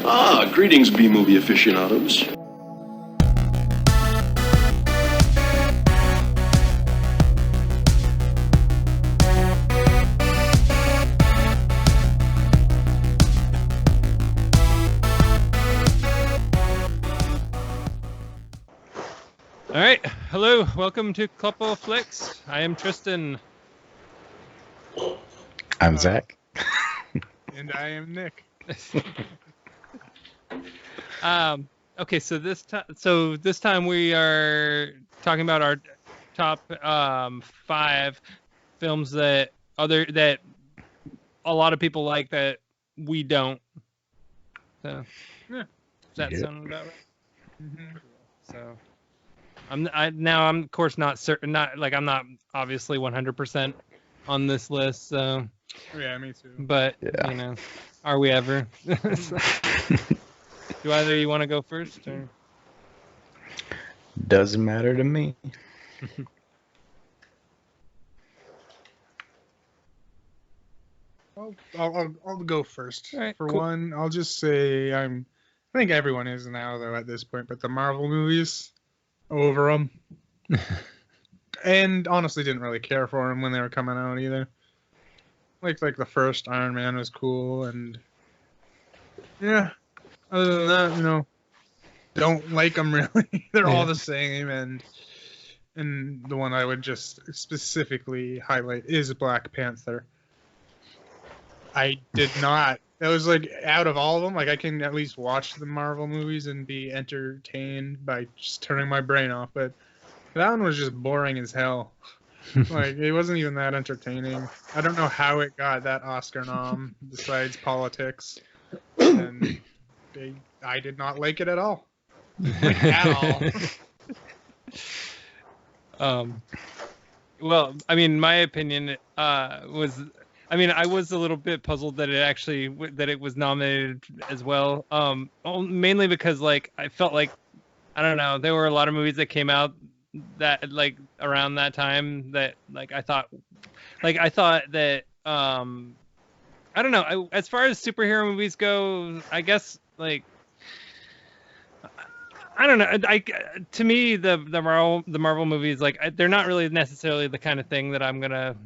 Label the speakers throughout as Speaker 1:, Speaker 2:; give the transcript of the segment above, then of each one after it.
Speaker 1: Ah, greetings, B-movie aficionados.
Speaker 2: All right, hello, welcome to Couple Flicks. I am Tristan.
Speaker 3: I'm Zach.
Speaker 4: And I am Nick.
Speaker 2: Okay, so this time we are talking about our top 5 films that a lot of people like that we don't. So, yeah, does that sound about right?
Speaker 4: Mm-hmm.
Speaker 2: So, I'm of course not certain, I'm not obviously 100% on this list. So,
Speaker 4: Yeah, me too.
Speaker 2: but
Speaker 3: Yeah.
Speaker 2: you know, are we ever? Do either of you want to go first? Or?
Speaker 3: Doesn't matter to me.
Speaker 4: I'll go first.
Speaker 2: All right,
Speaker 4: For
Speaker 2: cool.
Speaker 4: one, I'll just say I think everyone is now though at this point, but the Marvel movies over them. And honestly, didn't really care for them when they were coming out either. Like the first Iron Man was cool, and yeah. Other than that, don't like them really. They're all the same, and the one I would just specifically highlight is Black Panther. I did not. That was like out of all of them. Like I can at least watch the Marvel movies and be entertained by just turning my brain off. But that one was just boring as hell. Like it wasn't even that entertaining. I don't know how it got that Oscar nom besides politics. And I did not like it at all. Like, at all.
Speaker 2: Well, I mean, my opinion was, I was a little bit puzzled that it was nominated as well. Mainly because I felt like, I don't know, there were a lot of movies that came out that around that time that I thought that I don't know. As far as superhero movies go, I guess I don't know. To me, the Marvel movies, they're not really necessarily the kind of thing that I'm gonna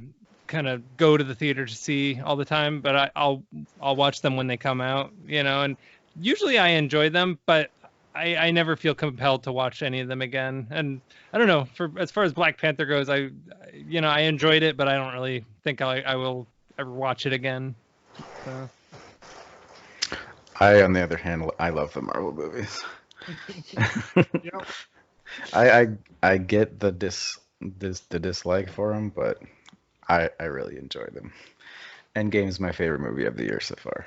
Speaker 2: kind of go to the theater to see all the time. But I'll watch them when they come out, And usually I enjoy them, but I never feel compelled to watch any of them again. And I don't know. As far as Black Panther goes, I enjoyed it, but I don't really think I will ever watch it again. So.
Speaker 3: On the other hand, I love the Marvel movies.
Speaker 4: Yep.
Speaker 3: I get the dislike for them, but I really enjoy them. Endgame's my favorite movie of the year so far.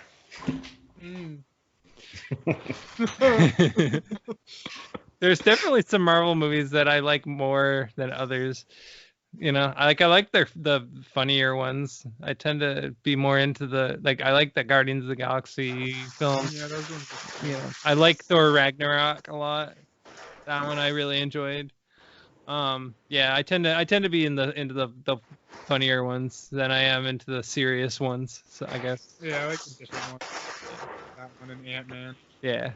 Speaker 2: There's definitely some Marvel movies that I like more than others. I like the funnier ones. I tend to be more into I like the Guardians of the Galaxy films.
Speaker 4: Yeah, those ones.
Speaker 2: I like Thor Ragnarok a lot. That one I really enjoyed. I tend to be into the funnier ones than I am into the serious ones. So I guess.
Speaker 4: Yeah, I like the different ones. That one and Ant-Man.
Speaker 2: Yeah.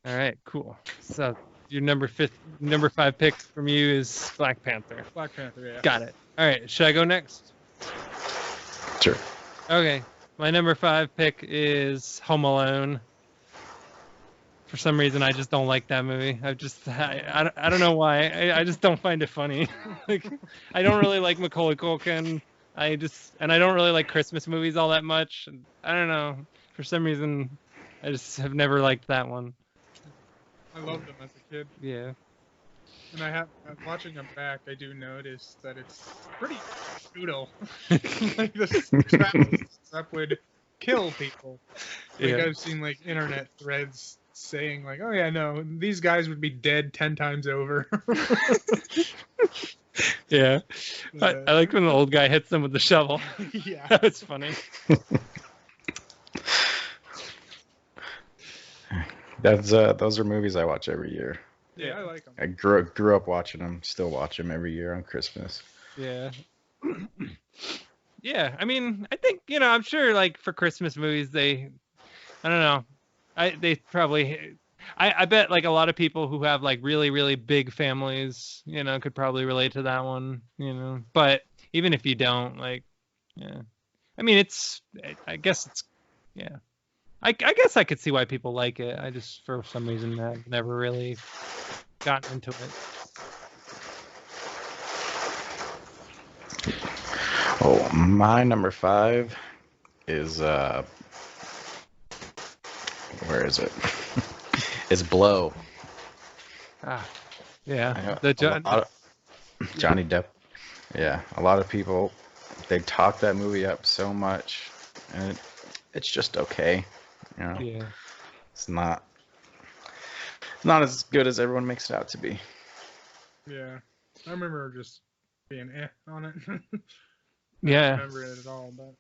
Speaker 2: All right, cool. So your number 5 pick from you is Black Panther.
Speaker 4: Black Panther, yeah.
Speaker 2: Got it. All right, should I go next?
Speaker 3: Sure.
Speaker 2: Okay, my number 5 pick is Home Alone. For some reason, I just don't like that movie. I don't know why. I just don't find it funny. I don't really like Macaulay Culkin. I don't really like Christmas movies all that much. I don't know. For some reason, I just have never liked that one.
Speaker 4: I loved them as a kid.
Speaker 2: Yeah.
Speaker 4: And watching them back, I do notice that it's pretty brutal. The Travis stuff would kill people. I've seen internet threads saying oh yeah, no, these guys would be dead 10 times over.
Speaker 2: Yeah. I like when the old guy hits them with the shovel.
Speaker 4: Yeah.
Speaker 2: That was funny.
Speaker 3: Those are movies I watch every year.
Speaker 4: Yeah, I like them.
Speaker 3: I grew up watching them, still watch them every year on Christmas.
Speaker 2: Yeah. Yeah, I think, you know, I'm sure like for Christmas movies, I don't know, they probably, I bet like a lot of people who have like really, really big families, you know, could probably relate to that one, you know, but even if you don't, like, yeah, I mean, I guess it's, yeah. I guess I could see why people like it. I just, for some reason, have never really gotten into it.
Speaker 3: Oh, my number 5 is where is it? It's Blow.
Speaker 2: Ah,
Speaker 3: I
Speaker 2: yeah.
Speaker 3: know
Speaker 2: The
Speaker 3: a lot of- Johnny Depp. Yeah, a lot of people, they talk that movie up so much, and it's just okay. You know,
Speaker 2: yeah.
Speaker 3: it's not as good as everyone makes it out to be.
Speaker 4: Yeah, I remember just being on it. I
Speaker 2: Yeah.
Speaker 4: don't remember it at all, but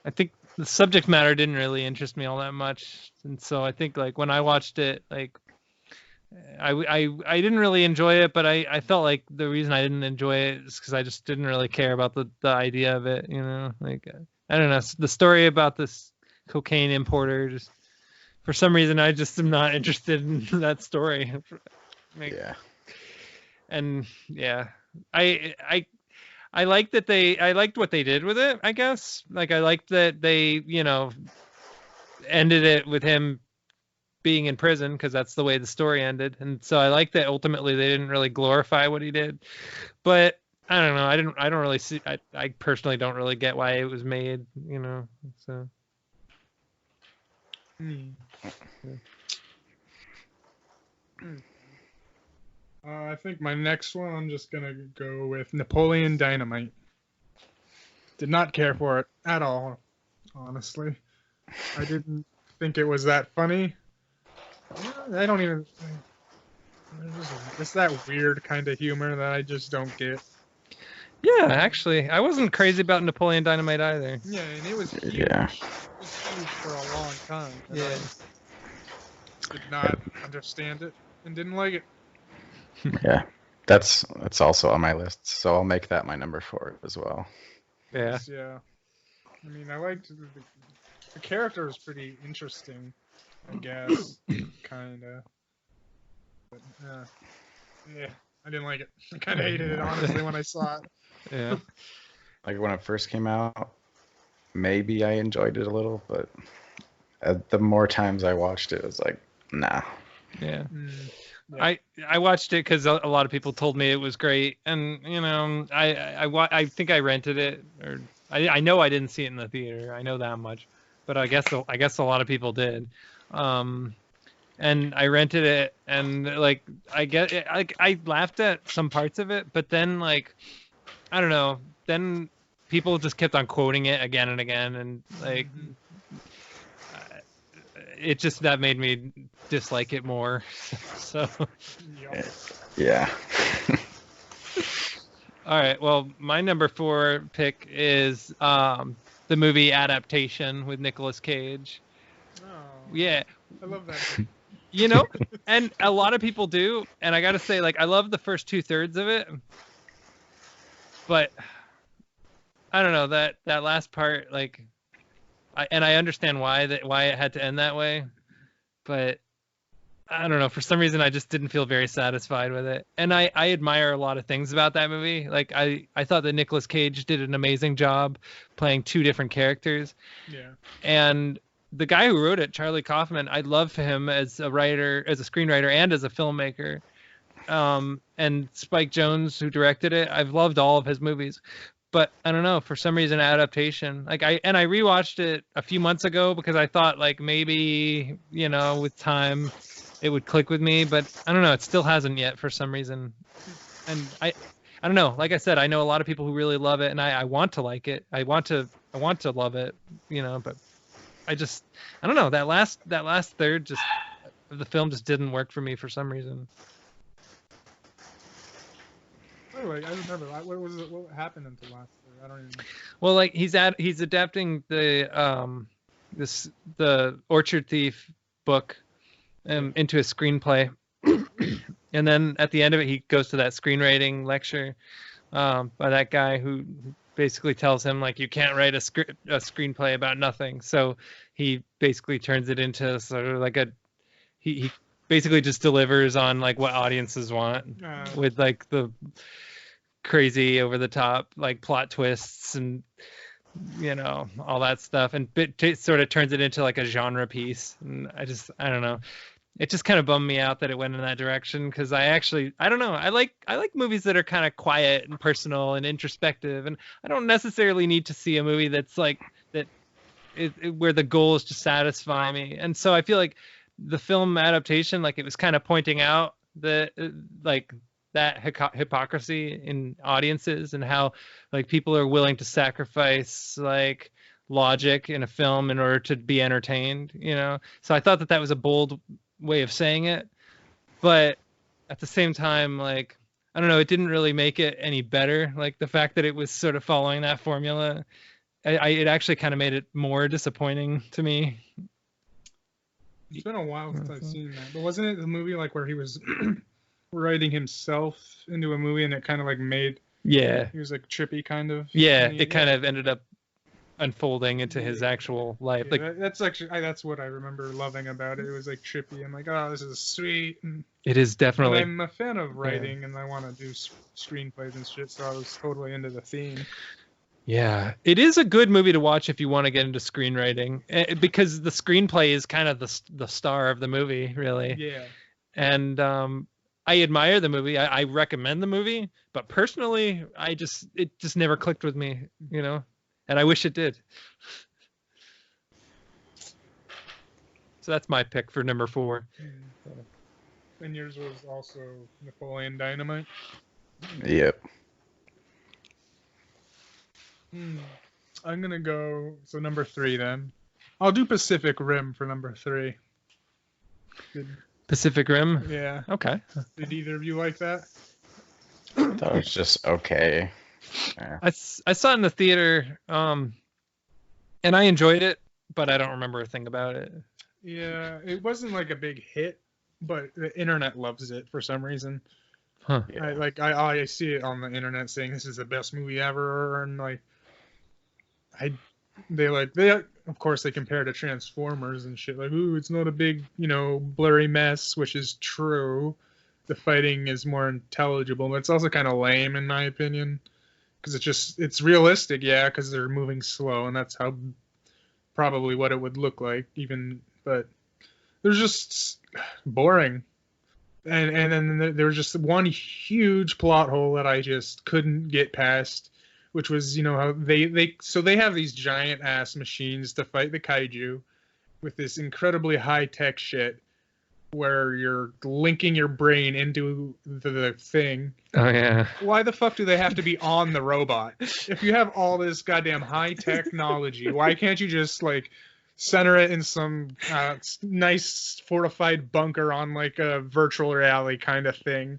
Speaker 2: I think the subject matter didn't really interest me all that much, and so I think like when I watched it, like I didn't really enjoy it, but I felt like the reason I didn't enjoy it is because I just didn't really care about the idea of it, you know, like I don't know, the story about this cocaine importer, just for some reason I just am not interested in that story. Like,
Speaker 3: Yeah.
Speaker 2: and yeah, I like that I liked what they did with it, I guess. Like I liked that they, you know, ended it with him being in prison because that's the way the story ended. And so I like that ultimately they didn't really glorify what he did. But I don't know, I don't really see, I personally don't really get why it was made, you know. So
Speaker 4: I think my next one, I'm just gonna go with Napoleon Dynamite. Did not care for it at all, honestly. I didn't think it was that funny. I don't even. It's that weird kind of humor that I just don't get.
Speaker 2: yeah, actually, I wasn't crazy about Napoleon Dynamite either.
Speaker 4: Yeah, and it was huge.
Speaker 3: Yeah.
Speaker 4: It was huge for a long time. And
Speaker 2: Yeah.
Speaker 4: I did not understand it and didn't like it.
Speaker 3: Yeah. That's also on my list, so I'll make that my number 4 as well.
Speaker 2: Yeah.
Speaker 4: Yeah. I mean, I liked the character was pretty interesting, I guess, kind of. But yeah, I didn't like it. I kind of hated it honestly when I saw it.
Speaker 2: Yeah.
Speaker 3: Like when it first came out, maybe I enjoyed it a little, but the more times I watched it, it was like, nah.
Speaker 2: Yeah.
Speaker 4: Yeah.
Speaker 2: I watched it because a lot of people told me it was great, and you know, I think I rented it, or I know I didn't see it in the theater. I know that much, but I guess a lot of people did. And I rented it, and like I laughed at some parts of it, but then like I don't know, then people just kept on quoting it again and again, and like it just that made me dislike it more. So
Speaker 4: Yup.
Speaker 3: Yeah.
Speaker 2: all right, well, my number 4 pick is the movie Adaptation with Nicolas Cage.
Speaker 4: Oh,
Speaker 2: Yeah,
Speaker 4: I love that.
Speaker 2: you know, and a lot of people do, and I gotta say, like, I love the first 2/3 of it, but I don't know that last part, like, I understand why it had to end that way, but I don't know, for some reason I just didn't feel very satisfied with it. And I admire a lot of things about that movie. Like I thought that Nicolas Cage did an amazing job playing 2 different characters.
Speaker 4: Yeah.
Speaker 2: And the guy who wrote it, Charlie Kaufman, I love him as a writer, as a screenwriter, and as a filmmaker. And Spike Jonze, who directed it, I've loved all of his movies. But I don't know, for some reason, Adaptation, like I rewatched it a few months ago because I thought like maybe, you know, with time it would click with me, but I don't know, it still hasn't yet for some reason. And I don't know, like I said, I know a lot of people who really love it, and I want to like it. I want to love it, you know, but I don't know, that last third just of the film just didn't work for me for some reason.
Speaker 4: Anyway, I remember what was it? What happened in the last? I don't even.
Speaker 2: Well, like he's adapting the the Orchard Thief book into a screenplay, and then at the end of it, he goes to that screenwriting lecture by that guy who basically tells him like you can't write a screenplay about nothing. So he basically turns it into sort of like he basically just delivers on like what audiences want with like the crazy over the top like plot twists and all that stuff, and it sort of turns it into like a genre piece. And I don't know, it just kind of bummed me out that it went in that direction, because I don't know, I like movies that are kind of quiet and personal and introspective, and I don't necessarily need to see a movie that's like that where the goal is to satisfy me. And so I feel like the film adaptation, like, it was kind of pointing out that like that hypocrisy in audiences, and how like people are willing to sacrifice like logic in a film in order to be entertained, so I thought that was a bold way of saying it, but at the same time, like, I don't know, it didn't really make it any better. Like, the fact that it was sort of following that formula, it actually kind of made it more disappointing to me.
Speaker 4: It's been a while since I've seen that, but wasn't it the movie like where he was writing himself into a movie, and it kind of like made he was like trippy kind of,
Speaker 2: it kind of ended up unfolding into his actual life.
Speaker 4: Yeah, like that's actually that's what I remember loving about it. It was like trippy. I'm like, oh, this is sweet. And
Speaker 2: it is definitely.
Speaker 4: I'm a fan of writing, and I want to do screenplays and shit, so I was totally into the theme.
Speaker 2: Yeah, it is a good movie to watch if you want to get into screenwriting, because the screenplay is kind of the star of the movie, really.
Speaker 4: Yeah.
Speaker 2: And I admire the movie. I recommend the movie, but personally, it just never clicked with me, and I wish it did. So that's my pick for number 4.
Speaker 4: And yours was also Napoleon Dynamite?
Speaker 3: Yep.
Speaker 4: I'm going to go, so number 3 then. I'll do Pacific Rim for number 3.
Speaker 2: Pacific Rim?
Speaker 4: Yeah.
Speaker 2: Okay.
Speaker 4: Did either of you like that?
Speaker 3: That was just okay. Yeah.
Speaker 2: I saw it in the theater, and I enjoyed it, but I don't remember a thing about it.
Speaker 4: Yeah, it wasn't like a big hit, but the internet loves it for some reason.
Speaker 2: Huh.
Speaker 3: Yeah.
Speaker 4: I see it on the internet saying this is the best movie ever, and like they of course they compare it to Transformers and shit, like, ooh, it's not a big, blurry mess, which is true. The fighting is more intelligible, but it's also kind of lame in my opinion, because it's realistic, yeah, because they're moving slow, and that's how probably what it would look like even, but there's just boring. And then there was just one huge plot hole that I just couldn't get past, which was, how they have these giant ass machines to fight the kaiju with this incredibly high tech shit where you're linking your brain into the thing.
Speaker 2: Oh yeah.
Speaker 4: Why the fuck do they have to be on the robot? If you have all this goddamn high technology, why can't you just like center it in some nice fortified bunker on like a virtual reality kind of thing?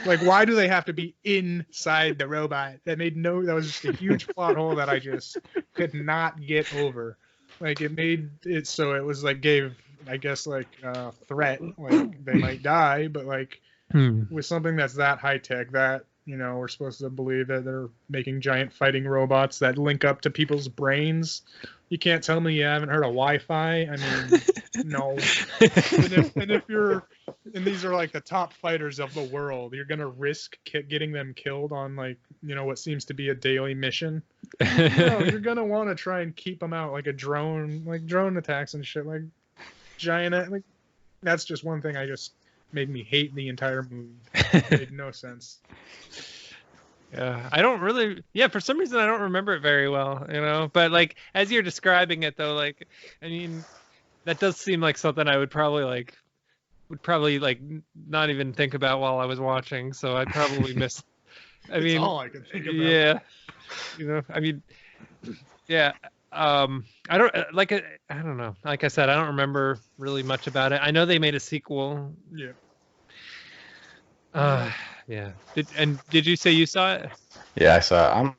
Speaker 4: Like, why do they have to be inside the robot? That was just a huge plot hole that I just could not get over. Like, it made it so it was like gave, I guess, like a threat, like they might die, but like with something that's that high tech, that we're supposed to believe that they're making giant fighting robots that link up to people's brains. You can't tell me you haven't heard of Wi-Fi. I mean, no. And these are like the top fighters of the world, you're gonna risk getting them killed on like what seems to be a daily mission. You're gonna want to try and keep them out, like a drone, like drone attacks and shit, like giant. Like, that's just one thing I just made me hate the entire movie. It made no sense.
Speaker 2: Yeah, I don't really. Yeah, for some reason I don't remember it very well, But like as you're describing it, though, like, I mean, that does seem like something I would probably like not even think about while I was watching. So I'd probably miss.
Speaker 4: That's all I can think about.
Speaker 2: Yeah, I mean, yeah. I don't I don't know. Like I said, I don't remember really much about it. I know they made a sequel.
Speaker 4: Yeah.
Speaker 2: Yeah. Did you say you saw it?
Speaker 3: Yeah, I saw.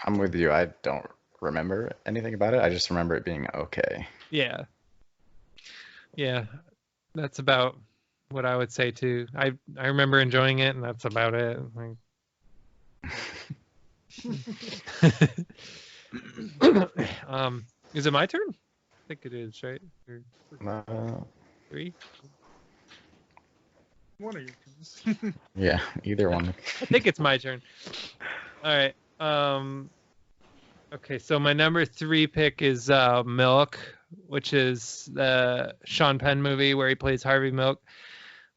Speaker 3: I'm with you. I don't remember anything about it. I just remember it being okay.
Speaker 2: Yeah. Yeah. That's about what I would say too. I remember enjoying it, and that's about it. Like... Is it my turn? I think it is, right? Or
Speaker 3: Uh,
Speaker 2: 3?
Speaker 4: One of your turns.
Speaker 3: yeah, either one.
Speaker 2: I think it's my turn. All right. Okay, so my number 3 pick is Milk, which is the Sean Penn movie where he plays Harvey Milk.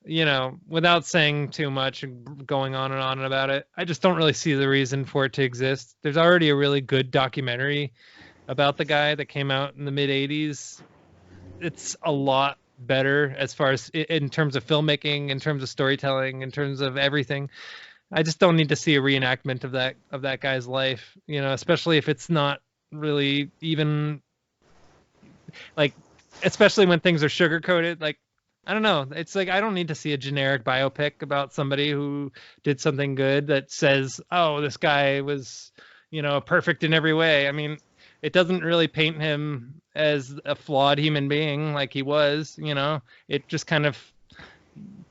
Speaker 2: You know, without saying too much and going on and about it, I just don't really see the reason for it to exist. There's already a really good documentary about the guy that came out in the mid 80s. It's a lot better as far as in terms of filmmaking, in terms of storytelling, in terms of everything. I just don't need to see a reenactment of that guy's life, you know, especially if it's not really even like, especially when things are sugar coated. Like, I don't know. It's like I don't need to see a generic biopic about somebody who did something good that says, "Oh, this guy was, you know, perfect in every way." I mean, it doesn't really paint him as a flawed human being like he was, you know. It just kind of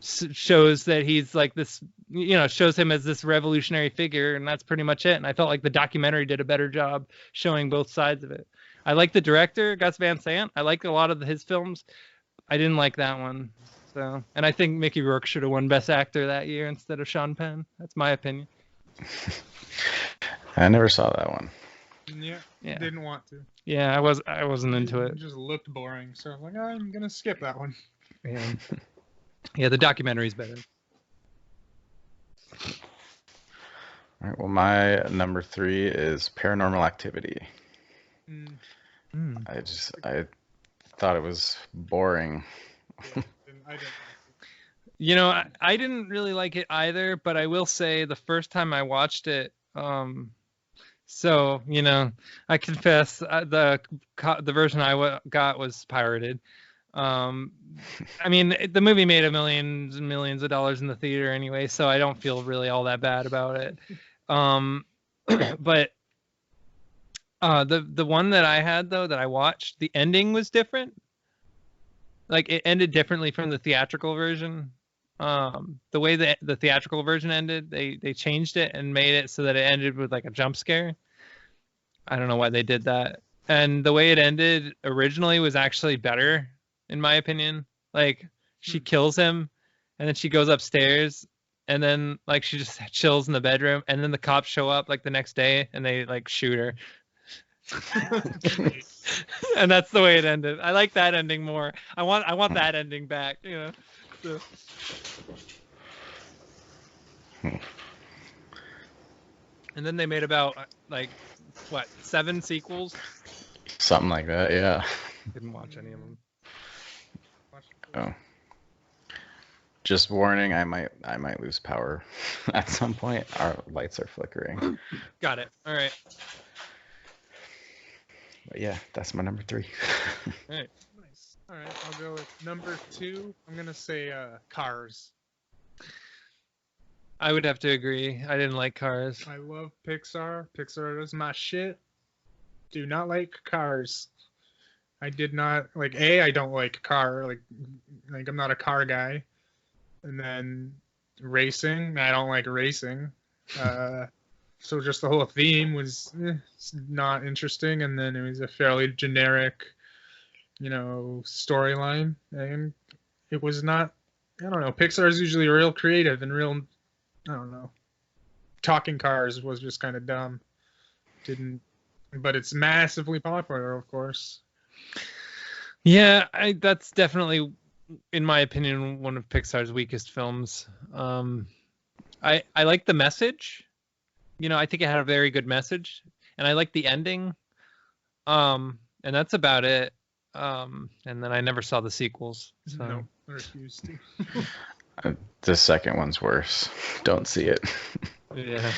Speaker 2: shows that he's like this, you know, shows him as this revolutionary figure, and that's pretty much it. And I felt like the documentary did a better job showing both sides of it. I like the director, Gus Van Sant. I like a lot of his films. I didn't like that one. So, and I think Mickey Rourke should have won Best Actor that year instead of Sean Penn. That's my opinion.
Speaker 3: I never saw that one.
Speaker 4: Yeah,
Speaker 2: Yeah.
Speaker 4: didn't want to.
Speaker 2: Yeah, I wasn't into
Speaker 4: It
Speaker 2: it.
Speaker 4: just looked boring, so I was like, I'm gonna skip that one.
Speaker 2: Yeah, yeah, the documentary's better.
Speaker 3: All right. Well, my number 3 is Paranormal Activity.
Speaker 4: Mm,
Speaker 3: I thought it was boring.
Speaker 4: yeah, I didn't.
Speaker 2: You know, I didn't really like it either, but I will say the first time I watched it, so, you know, I confess the version I got was pirated. I mean, the movie made millions and millions of dollars in the theater anyway, so I don't feel really all that bad about it. But the one that I had though that I watched, the ending was different. Like it ended differently from the theatrical version. The way that the theatrical version ended, they changed it and made it so that it ended with like a jump scare. I don't know why they did that. And the way it ended originally was actually better, in my opinion. Like she kills him, and then she goes upstairs, and then like she just chills in the bedroom, and then the cops show up like the next day, and they like shoot her. And that's the way it ended. I like that ending more. I want that ending back, you know. So. And then they made about like what 7 sequels.
Speaker 3: Something like that. Yeah.
Speaker 2: Didn't watch any of them.
Speaker 3: Oh. Just warning, I might lose power at some point. Our lights are flickering.
Speaker 2: Got it. All right.
Speaker 3: But yeah, that's my number 3.
Speaker 4: Nice. All right, I'll go with number 2. I'm gonna say Cars.
Speaker 2: I would have to agree. I didn't like Cars.
Speaker 4: I love Pixar. Pixar is my shit. Do not like Cars. I did not like I don't like car like I'm not a car guy. And then racing, I don't like racing. So just the whole theme was not interesting, and then it was a fairly generic, you know, storyline, and it was not. I don't know. Pixar is usually real creative and real. I don't know. Talking Cars was just kind of dumb. But it's massively popular, of course.
Speaker 2: Yeah, that's definitely, in my opinion, one of Pixar's weakest films. I like the message. You know, I think it had a very good message, and I like the ending. And that's about it. And then I never saw the sequels. So.
Speaker 4: No, I refuse to.
Speaker 3: The second one's worse. Don't see it.
Speaker 2: Yeah.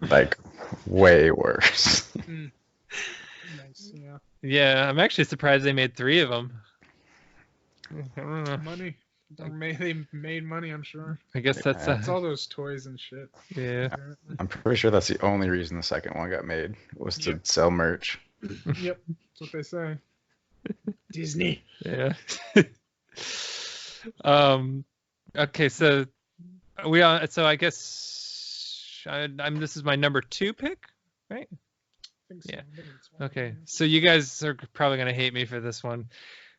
Speaker 3: Like, way worse.
Speaker 4: Nice, yeah.
Speaker 2: Yeah, I'm actually surprised they made 3 of them. I don't know.
Speaker 4: Money. They made money, I'm sure.
Speaker 2: I guess that's
Speaker 4: It's all those toys and shit.
Speaker 2: yeah.
Speaker 4: Apparently.
Speaker 3: I'm pretty sure that's the only reason the second one got made, was to sell merch.
Speaker 4: Yep, that's what they say. Disney.
Speaker 2: Yeah. Okay, so so I guess This is my number 2 pick, right?
Speaker 4: I think so.
Speaker 2: Yeah.
Speaker 4: I think it's one of
Speaker 2: Okay,
Speaker 4: them.
Speaker 2: so you guys are probably gonna hate me for this one,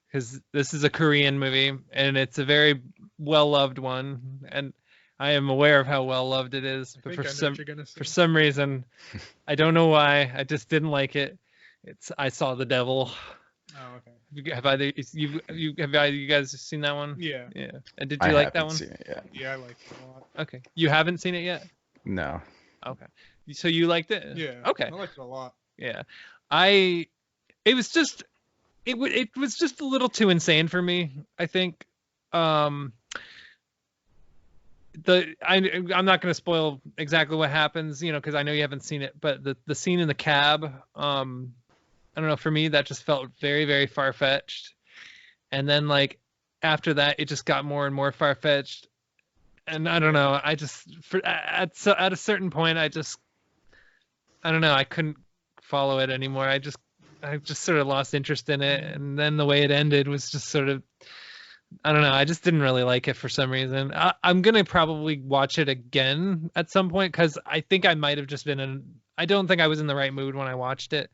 Speaker 2: because this is a Korean movie and it's a very well loved one, and I am aware of how well loved it is,
Speaker 4: I
Speaker 2: but
Speaker 4: think I know what you're gonna say.
Speaker 2: for some reason, I don't know why, I just didn't like it. It's I Saw the Devil.
Speaker 4: Oh, okay.
Speaker 2: Have either you guys seen that one?
Speaker 4: Yeah.
Speaker 2: Yeah. And did
Speaker 3: I
Speaker 2: you like that
Speaker 3: haven't
Speaker 2: one?
Speaker 3: seen it yet.
Speaker 4: Yeah, I liked it a lot.
Speaker 2: Okay. You haven't seen it yet?
Speaker 3: No.
Speaker 2: Okay. So you liked it?
Speaker 4: Yeah.
Speaker 2: Okay.
Speaker 4: I liked it a lot.
Speaker 2: Yeah. It was just it was just a little too insane for me, I think. I'm not going to spoil exactly what happens, because I know you haven't seen it, but the scene in the cab, I don't know, for me that just felt very, very far-fetched. And then like after that it just got more and more far-fetched. And I don't know, I just at a certain point I don't know, I couldn't follow it anymore. I just sort of lost interest in it, and then the way it ended was just sort of, I don't know, I just didn't really like it for some reason. I'm gonna probably watch it again at some point, because I think I might have just been I don't think I was in the right mood when I watched it,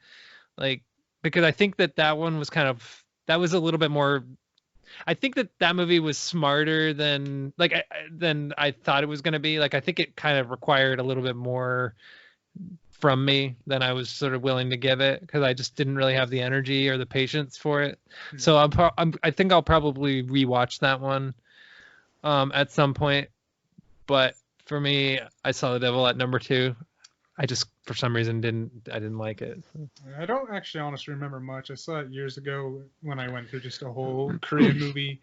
Speaker 2: like, because I think that one was that was a little bit more. I think that movie was smarter than than I thought it was going to be. Like, I think it kind of required a little bit more from me than I was sort of willing to give it, because I just didn't really have the energy or the patience for it. So I think I'll probably rewatch that one at some point. But for me, I Saw the Devil at number 2. I just for some reason didn't like it.
Speaker 4: I don't actually honestly remember much. I saw it years ago when I went through just a whole Korean movie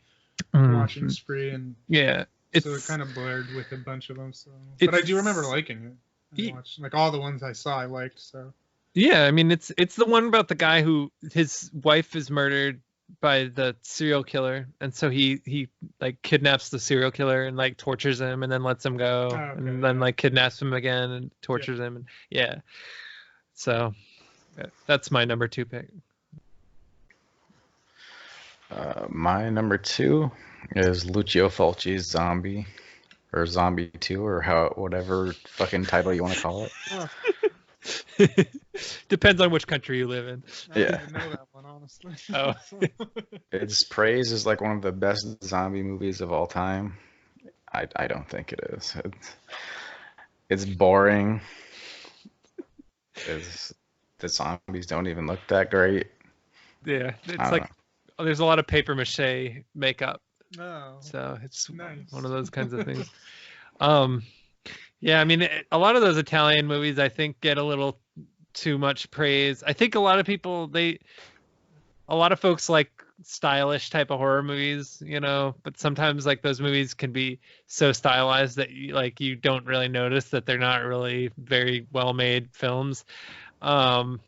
Speaker 4: watching spree, and
Speaker 2: Yeah,
Speaker 4: so it kind of blurred with a bunch of them. So, but I do remember liking it. I watched, like, all the ones I saw, I liked. So
Speaker 2: yeah, I mean, it's the one about the guy who his wife is murdered by the serial killer, and so he like kidnaps the serial killer and like tortures him and then lets him go, and then like kidnaps him again and tortures him, and yeah. So that's my number 2 pick.
Speaker 3: My number 2 is Lucio Fulci's Zombie, or Zombie 2, or whatever fucking title you want to call it.
Speaker 2: Depends on which country you live in.
Speaker 4: I don't
Speaker 3: Yeah.
Speaker 4: even know that one, honestly.
Speaker 2: Oh.
Speaker 3: It's praised as like one of the best zombie movies of all time. I don't think it is. It's boring. The zombies don't even look that great.
Speaker 2: Yeah,
Speaker 3: I
Speaker 2: it's
Speaker 3: don't
Speaker 2: like
Speaker 3: know.
Speaker 2: there's a lot of paper mache makeup,
Speaker 4: No.
Speaker 2: so it's
Speaker 4: Nice.
Speaker 2: one of those kinds of things. Yeah, I mean, a lot of those Italian movies I think get a little too much praise. I think a lot of people a lot of folks like stylish type of horror movies, but sometimes like those movies can be so stylized that you don't really notice that they're not really very well made films. And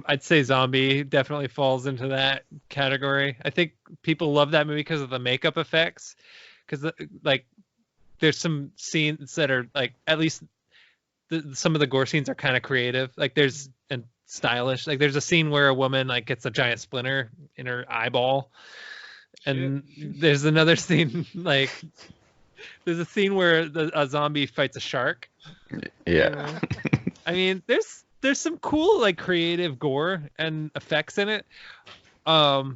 Speaker 2: I'd say Zombie definitely falls into that category. I think people love that movie because of the makeup effects, because like there's some scenes that are like, at least some of the gore scenes are kind of creative, like and stylish. Like there's a scene where a woman like gets a giant splinter in her eyeball, and there's another scene like there's a scene where a zombie fights a shark.
Speaker 3: Yeah.
Speaker 2: I mean, there's some cool like creative gore and effects in it, but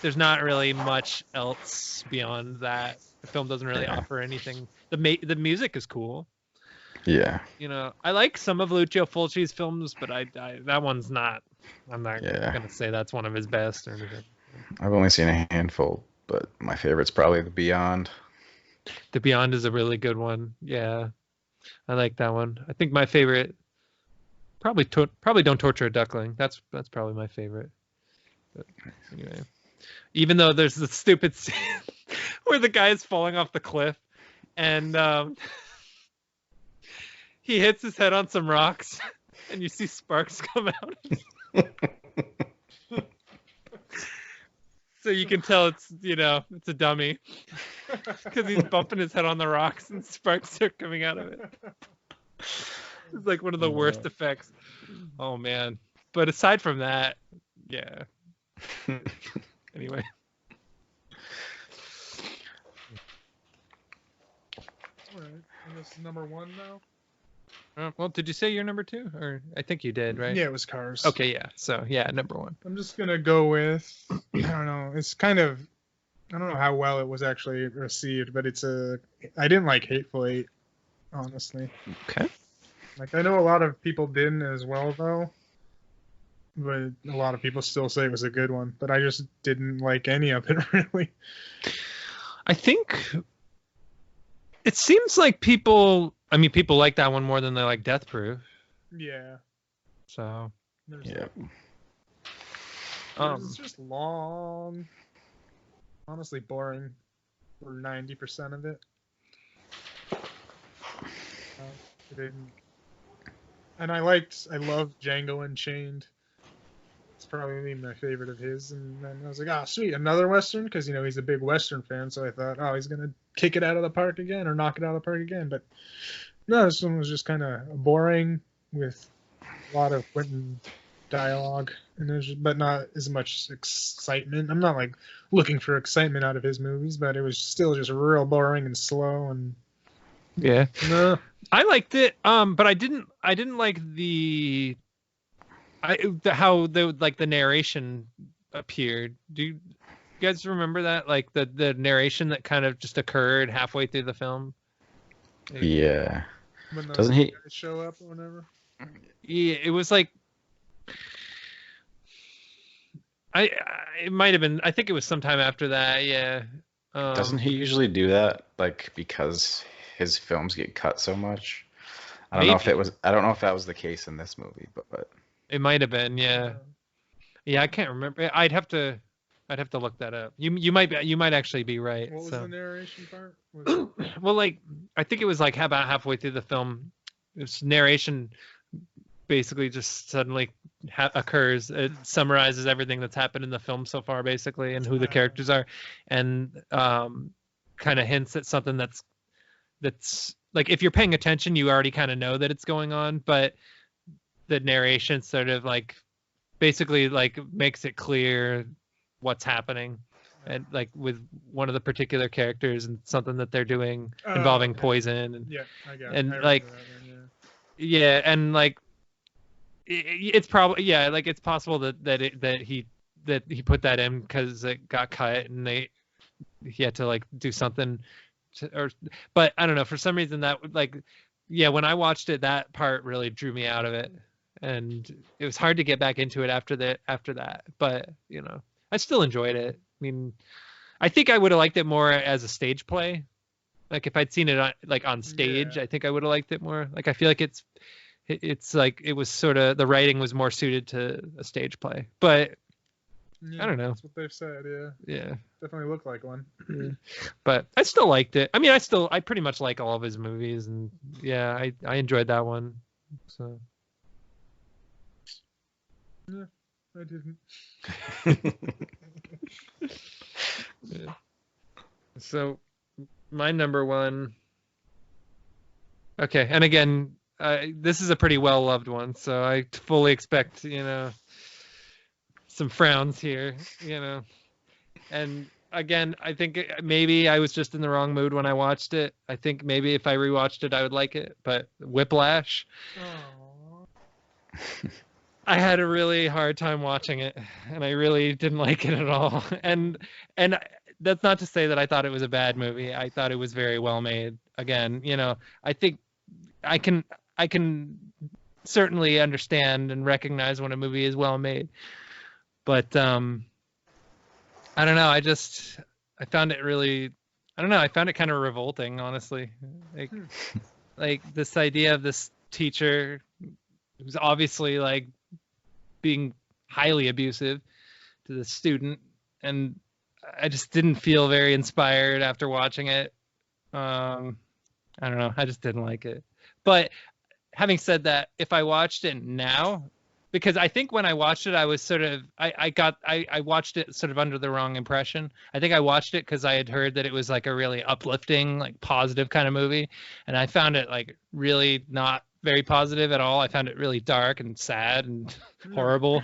Speaker 2: there's not really much else beyond that. The film doesn't really offer anything. The music is cool.
Speaker 3: Yeah.
Speaker 2: I like some of Lucio Fulci's films, but that one's not. I'm not
Speaker 3: Yeah.
Speaker 2: gonna say that's one of his best or anything.
Speaker 3: I've only seen a handful, but my favorite's probably The Beyond.
Speaker 2: The Beyond is a really good one. Yeah, I like that one. I think my favorite, probably Don't Torture a Duckling. That's probably my favorite. But anyway, even though there's the stupid scene where the guy is falling off the cliff, and he hits his head on some rocks, and you see sparks come out. So you can tell it's a dummy, because he's bumping his head on the rocks and sparks are coming out of it. It's like one of the worst effects. Oh man! But aside from that, yeah. Anyway.
Speaker 4: All right. I guess number 1 now.
Speaker 2: Well, did you say your number 2? Or I think you did, right?
Speaker 4: Yeah, it was Cars.
Speaker 2: Okay, yeah. So yeah, number 1.
Speaker 4: I'm just gonna go with, I don't know. It's kind of, I don't know how well it was actually received, but I didn't like Hateful Eight, honestly.
Speaker 2: Okay.
Speaker 4: Like, I know a lot of people didn't as well, though. But a lot of people still say it was a good one. But I just didn't like any of it, really.
Speaker 2: I think it seems like people like that one more than they like Death Proof.
Speaker 4: Yeah.
Speaker 2: So
Speaker 3: Yeah.
Speaker 4: It's just long. Honestly, boring for 90% of it. It didn't. And I loved Django Unchained. It's probably my favorite of his. And then I was like, oh, sweet, another Western? Because, he's a big Western fan. So I thought, oh, he's going to kick it out of the park again or knock it out of the park again. But no, this one was just kind of boring with a lot of Quentin dialogue. But not as much excitement. I'm not, like, looking for excitement out of his movies. But it was still just real boring and slow. And
Speaker 2: yeah.
Speaker 4: no.
Speaker 2: I liked it, but I didn't like how the narration appeared. Do you guys remember that? Like the narration that kind of just occurred halfway through the film?
Speaker 3: Yeah.
Speaker 4: When
Speaker 3: Doesn't he
Speaker 4: guys show up or whatever?
Speaker 2: Yeah, it was like it might have been. I think it was sometime after that. Yeah.
Speaker 3: doesn't he usually do that? Like, because his films get cut so much. I don't know if that was the case in this movie, but
Speaker 2: it might have been. Yeah. Yeah, I can't remember. I'd have to look that up. You might actually be right.
Speaker 4: What was
Speaker 2: so.
Speaker 4: the narration part?
Speaker 2: Well, like I think it was like about halfway through the film. This narration basically just suddenly occurs. It summarizes everything that's happened in the film so far, basically, and who the characters are, and kind of hints at something that's like, if you're paying attention, you already kind of know that it's going on, but the narration sort of like basically like makes it clear what's happening, and like with one of the particular characters and something that they're doing involving poison, and
Speaker 4: yeah, I got
Speaker 2: and
Speaker 4: it.
Speaker 2: like yeah, and like it's probably like it's possible that he put that in because it got cut and he had to like do something but I don't know, for some reason that like when I watched it, that part really drew me out of it, and it was hard to get back into it after that, but I still enjoyed it. I mean, I think I would have liked it more as a stage play. Like if I'd seen it on stage, I think I would have liked it more. Like I feel like it's like it was sort of, the writing was more suited to a stage play, but
Speaker 4: yeah,
Speaker 2: I don't know.
Speaker 4: That's what they've said.
Speaker 2: Yeah.
Speaker 4: Definitely looked like one.
Speaker 2: Yeah. But I still liked it. I mean, I pretty much like all of his movies, and yeah, I enjoyed that one. So.
Speaker 4: Yeah, I didn't.
Speaker 2: Yeah. So, my number 1. Okay, and again, this is a pretty well-loved one, so I fully expect, some frowns here, And again, I think maybe I was just in the wrong mood when I watched it. I think maybe if I rewatched it, I would like it. But Whiplash, I had a really hard time watching it, and I really didn't like it at all. And that's not to say that I thought it was a bad movie. I thought it was very well made. Again, I think I can certainly understand and recognize when a movie is well made. But I don't know. I found it really, I don't know. I found it kind of revolting, honestly. Like this idea of this teacher who's obviously like being highly abusive to the student, and I just didn't feel very inspired after watching it. I don't know. I just didn't like it. But having said that, if I watched it now, because I think when I watched it, I was sort of, I watched it sort of under the wrong impression. I think I watched it because I had heard that it was like a really uplifting, like positive kind of movie. And I found it like really not very positive at all. I found it really dark and sad and horrible,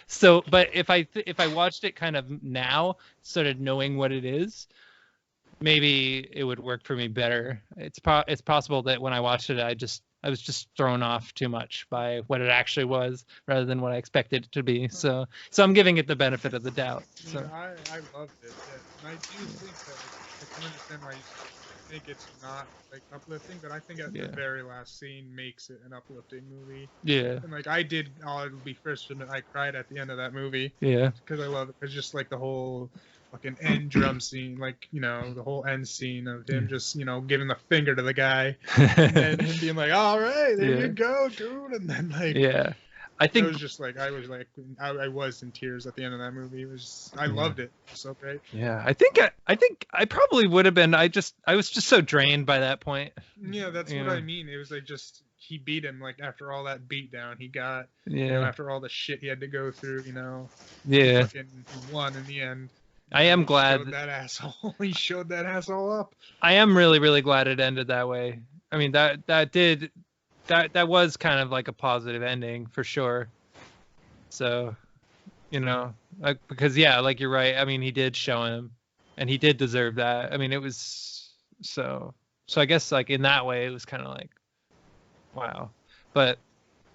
Speaker 2: So, but if I watched it kind of now, sort of knowing what it is, maybe it would work for me better. It's possible that when I watched it, I was just thrown off too much by what it actually was rather than what I expected it to be. So I'm giving it the benefit of the doubt. So
Speaker 4: I loved it. Yeah. And I do think that I can understand why you think it's not like uplifting, but I think at
Speaker 2: Yeah.
Speaker 4: the very last scene makes it an uplifting movie.
Speaker 2: yeah,
Speaker 4: And like I'll be first to admit I cried at the end of that movie
Speaker 2: yeah,
Speaker 4: because I love it. It's just like the whole fucking end drum scene, like the whole end scene of him just giving the finger to the guy and him being like, "All right, there
Speaker 2: Yeah.
Speaker 4: you go, dude," and then like
Speaker 2: yeah. I
Speaker 4: it
Speaker 2: think
Speaker 4: was just like I was in tears at the end of that movie. It was I loved it. It was so great.
Speaker 2: Yeah, I think I probably would have been. I was just so drained by that point.
Speaker 4: Yeah, that's what
Speaker 2: Yeah.
Speaker 4: I mean. It was like just he beat him like after all that beat down he got,
Speaker 2: Yeah,
Speaker 4: after all the shit he had to go through,
Speaker 2: yeah.
Speaker 4: fucking won in the end.
Speaker 2: I am
Speaker 4: He
Speaker 2: glad.
Speaker 4: showed that asshole. He showed that asshole up.
Speaker 2: I am really, really glad it ended that way. I mean, that was kind of like a positive ending for sure. So, because yeah, like you're right. I mean, he did show him, and he did deserve that. I mean, it was so. I guess like in that way, it was kind of like, wow. But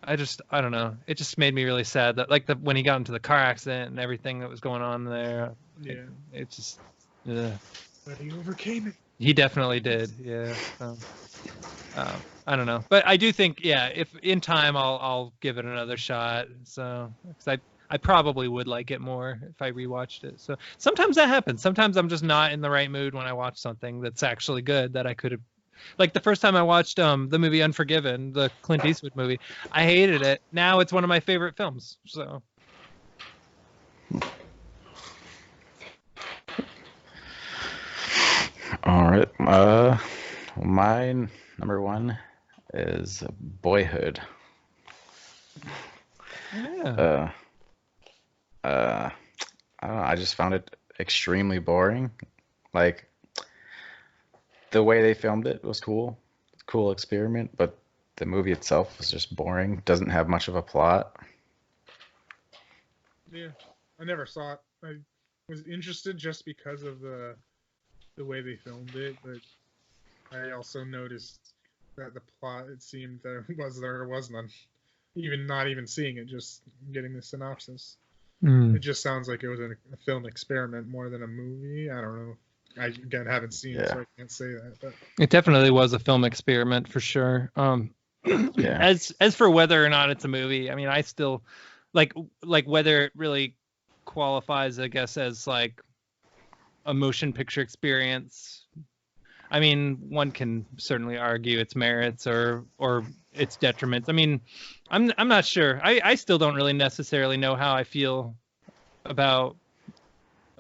Speaker 2: I don't know. It just made me really sad that like when he got into the car accident and everything that was going on there.
Speaker 4: Yeah,
Speaker 2: It just. Yeah.
Speaker 4: but he overcame it.
Speaker 2: He definitely did. Yeah. So, I don't know, but I do think, yeah, if in time I'll give it another shot. So, 'cause I probably would like it more if I rewatched it. So sometimes that happens. Sometimes I'm just not in the right mood when I watch something that's actually good that I could have. Like the first time I watched the movie Unforgiven, the Clint Eastwood movie, I hated it. Now it's one of my favorite films. So.
Speaker 3: All right. My number one is Boyhood.
Speaker 2: Yeah.
Speaker 3: I don't know. I just found it extremely boring. Like the way they filmed it was cool, cool experiment, but the movie itself was just boring. Doesn't have much of a plot.
Speaker 4: Yeah, I never saw it. I was interested just because of the way they filmed it, but I also noticed that the plot, it seemed there was none. Even not even seeing it, just getting the synopsis.
Speaker 2: Mm.
Speaker 4: It just sounds like it was a film experiment more than a movie. I don't know. I again haven't seen it,
Speaker 3: Yeah.
Speaker 4: so I can't say that. But
Speaker 2: It definitely was a film experiment for sure.
Speaker 3: Yeah.
Speaker 2: As for whether or not it's a movie, I mean, I still like whether it really qualifies, I guess, as like a motion picture experience. I mean, one can certainly argue its merits or its detriments. I mean, I'm not sure. I still don't really necessarily know how I feel about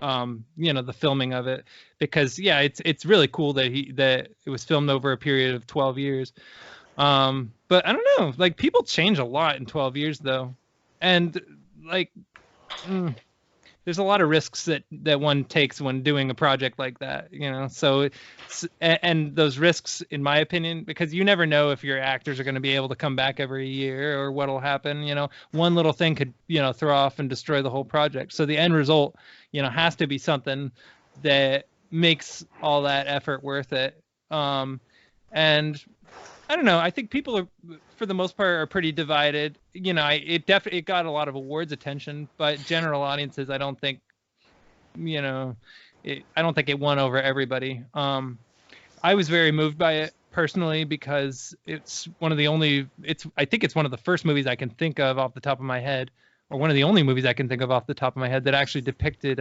Speaker 2: the filming of it, because yeah, it's really cool that it was filmed over a period of 12 years. But I don't know, like people change a lot in 12 years though. And like there's a lot of risks that one takes when doing a project like that, so and those risks, in my opinion, because you never know if your actors are going to be able to come back every year or what'll happen. One little thing could throw off and destroy the whole project. So the end result has to be something that makes all that effort worth it. And I don't know. I think people are, for the most part, are pretty divided. It got a lot of awards attention, but general audiences, I don't think, I don't think it won over everybody. I was very moved by it personally because it's one of the only. I think it's one of the first movies I can think of off the top of my head, or one of the only movies I can think of off the top of my head that actually depicted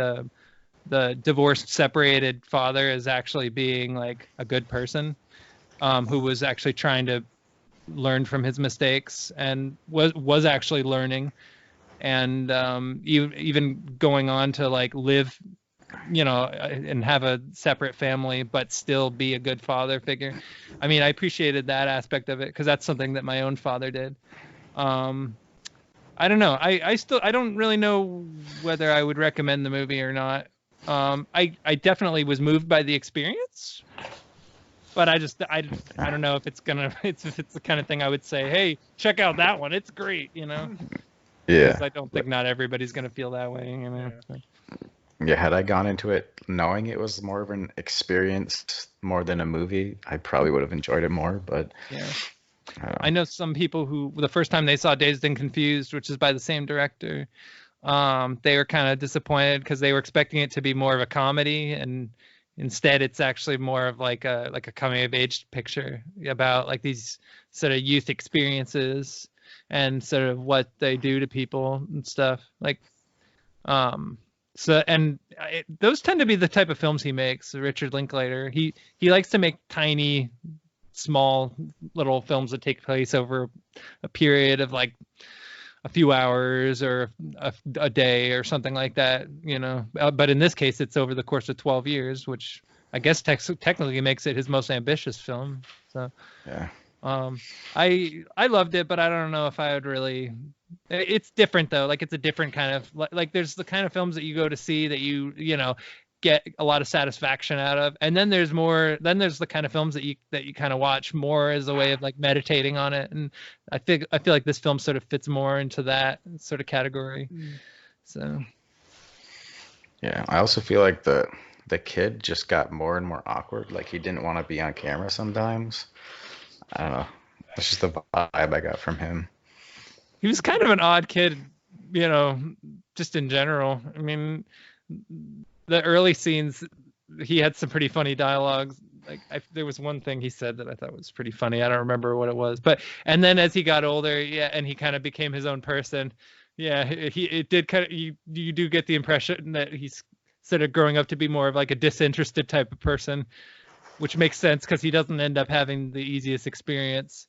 Speaker 2: the divorced, separated father as actually being like a good person. Who was actually trying to learn from his mistakes and was actually learning, and even going on to like live, and have a separate family, but still be a good father figure. I mean, I appreciated that aspect of it because that's something that my own father did. I don't know. I don't really know whether I would recommend the movie or not. I definitely was moved by the experience. But I don't know if it's the kind of thing I would say, hey, check out that one. It's great,
Speaker 3: Yeah.
Speaker 2: Because I don't think not everybody's gonna feel that way,
Speaker 4: Yeah.
Speaker 3: Yeah, had I gone into it knowing it was more of an experience more than a movie, I probably would have enjoyed it more. But
Speaker 2: Yeah.
Speaker 3: I don't
Speaker 2: I
Speaker 3: know.
Speaker 2: know some people who the first time they saw Dazed and Confused, which is by the same director, they were kind of disappointed because they were expecting it to be more of a comedy, and instead it's actually more of like a coming of age picture about like these sort of youth experiences and sort of what they do to people and stuff. Like so and those tend to be the type of films he makes. Richard Linklater, he likes to make tiny, small little films that take place over a period of like a few hours or a day or something like that, you know. But in this case, it's over the course of 12 years, which I guess technically makes it his most ambitious film. So
Speaker 3: Yeah.
Speaker 2: I loved it, but I don't know if I would really. It's different though. Like it's a different kind of like there's the kind of films that you go to see that you know get a lot of satisfaction out of, and then there's more. Then there's the kind of films that you kind of watch more as a way of like meditating on it. And I feel like this film sort of fits more into that sort of category. So
Speaker 3: Yeah. I also feel like the kid just got more and more awkward. Like he didn't want to be on camera sometimes. I don't know. That's just the vibe I got from him.
Speaker 2: he was kind of an odd kid, you know, just in general. I mean, the early scenes, he had some pretty funny dialogues. Like there was one thing he said that I thought was pretty funny. I don't remember what it was, but and then as he got older, yeah, and he kind of became his own person. Yeah, it did kind of you do get the impression that he's sort of growing up to be more of like a disinterested type of person, which makes sense because he doesn't end up having the easiest experience.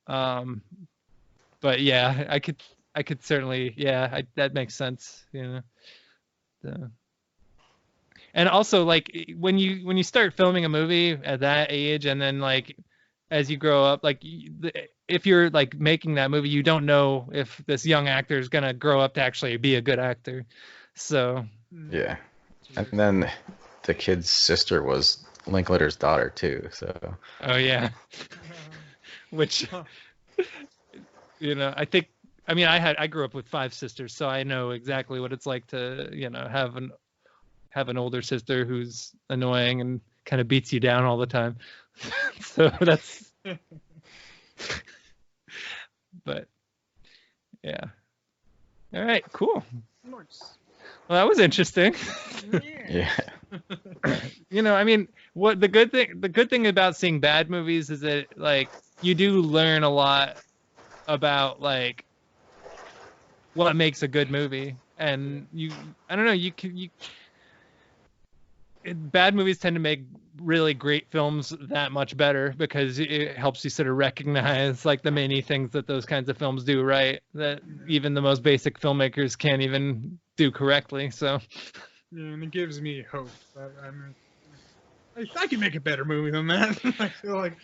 Speaker 2: But yeah, I could certainly, yeah, that makes sense, you know. So. And also like when you start filming a movie at that age, and then like as you grow up, like if you're like making that movie, you don't know if this young actor is gonna grow up to actually be a good actor. So
Speaker 3: Yeah. And then the kid's sister was Linklater's daughter too. So
Speaker 2: oh yeah, which you know I mean I grew up with 5 sisters, so I know exactly what it's like to, you know, have an older sister who's annoying and kind of beats you down all the time. So that's but yeah. All right, cool.
Speaker 4: Nice.
Speaker 2: Well, that was interesting.
Speaker 3: yeah.
Speaker 2: You know, I mean, what the good thing about seeing bad movies is that like you do learn a lot about like what makes a good movie, and I don't know, bad movies tend to make really great films that much better because it helps you sort of recognize like the many things that those kinds of films do right that even the most basic filmmakers can't even do correctly. So
Speaker 4: Yeah, and it gives me hope that I can make a better movie than that. I feel like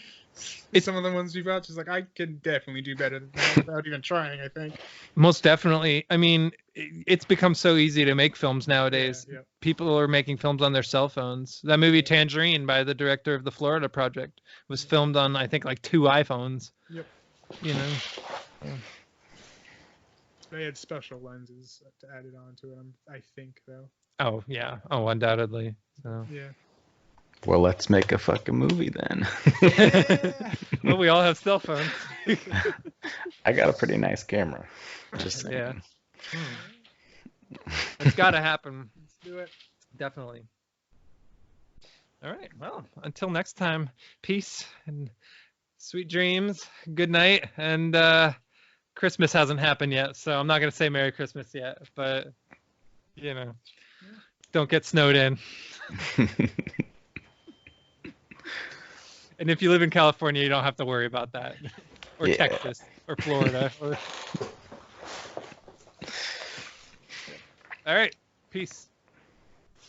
Speaker 4: some of the ones we've watched is like I can definitely do better than that without even trying. I think.
Speaker 2: most definitely. I mean, it's become so easy to make films nowadays.
Speaker 4: Yeah.
Speaker 2: People are making films on their cell phones. That movie Tangerine by the director of the Florida Project was filmed on I think like 2 iPhones.
Speaker 4: Yep.
Speaker 2: You know.
Speaker 4: They had special lenses to add it onto it. I think though.
Speaker 2: Oh yeah. Oh, undoubtedly. So.
Speaker 4: Yeah.
Speaker 3: Well, let's make a fucking movie then.
Speaker 2: Well, we all have cell phones.
Speaker 3: I got a pretty nice camera. Just saying.
Speaker 2: Yeah. It's got to happen.
Speaker 4: Let's do it.
Speaker 2: Definitely. All right. Well, until next time, peace and sweet dreams. Good night. And Christmas hasn't happened yet, so I'm not going to say Merry Christmas yet, but, you know, don't get snowed in. And if you live in California, you don't have to worry about that. Or
Speaker 3: Yeah.
Speaker 2: Texas or Florida. All right. Peace.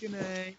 Speaker 4: Good night.